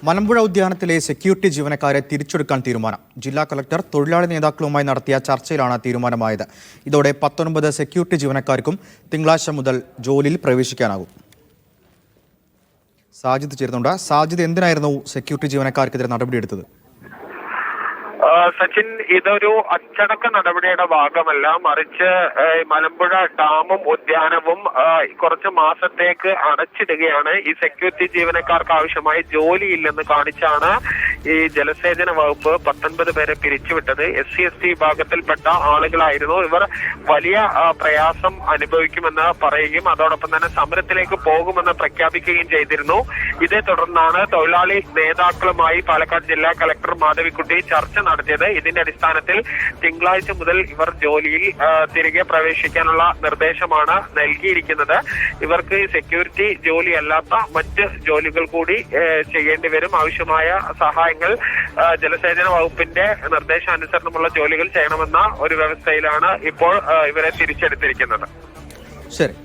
Malampuzha ഉദ്യാനത്തിലെ security ജീവനക്കാരെ തിരിച്ചെടുക്കാൻ തീരുമാനം. ജില്ലാ കളക്ടർ തൊഴിലാളി നേതാക്കളുമായി നടത്തിയ ചർച്ചയിലാണ് തീരുമാനമായത്. ഇതോടെ 19 സെക്യൂരിറ്റി ജീവനക്കാർക്കും തിങ്കളാഴ്ച മുതൽ ജോലിയിൽ പ്രവേശിക്കാനാകും. സാജിദ് ചേരുന്നുണ്ട്. സാജിദ്, എന്തിനായിരുന്നു സെക്യൂരിറ്റി ജീവനക്കാർക്കെതിരെ നടപടിയെടുത്തത്? സച്ചിൻ, ഇതൊരു അച്ചടക്ക നടപടിയുടെ ഭാഗമല്ല, മറിച്ച് മലമ്പുഴ ഡാമും ഉദ്യാനവും കുറച്ച് മാസത്തേക്ക് അടച്ചിടുകയാണ്. ഈ സെക്യൂരിറ്റി ജീവനക്കാർക്ക് ആവശ്യമായ ജോലിയില്ലെന്ന് കാണിച്ചാണ് ഈ ജലസേചന വകുപ്പ് 19 പേരെ പിരിച്ചുവിട്ടത്. SC/ST വിഭാഗത്തിൽപ്പെട്ട ആളുകളായിരുന്നു. ഇവർ വലിയ പ്രയാസം അനുഭവിക്കുമെന്ന് പറയുകയും അതോടൊപ്പം തന്നെ സമരത്തിലേക്ക് പോകുമെന്ന് പ്രഖ്യാപിക്കുകയും ചെയ്തിരുന്നു. ഇതേ തുടർന്നാണ് തൊഴിലാളി നേതാക്കളുമായി പാലക്കാട് ജില്ലാ കളക്ടർ മാധവിക്കുട്ടി ചർച്ച നടത്തിയത്. ഇതിന്റെ അടിസ്ഥാനത്തിൽ തിങ്കളാഴ്ച മുതൽ ഇവർ ജോലിയിൽ തിരികെ പ്രവേശിക്കാനുള്ള നിർദ്ദേശമാണ് നൽകിയിരിക്കുന്നത്. ഇവർക്ക് സെക്യൂരിറ്റി ജോലി അല്ലാത്ത മറ്റ് ജോലികൾ കൂടി ചെയ്യേണ്ടി വരും. ആവശ്യമായ സഹായങ്ങൾ ജലസേചന വകുപ്പിന്റെ നിർദ്ദേശാനുസരണമുള്ള ജോലികൾ ചെയ്യണമെന്ന ഒരു വ്യവസ്ഥയിലാണ് ഇപ്പോൾ ഇവരെ തിരിച്ചെടുത്തിരിക്കുന്നത്. ശരി.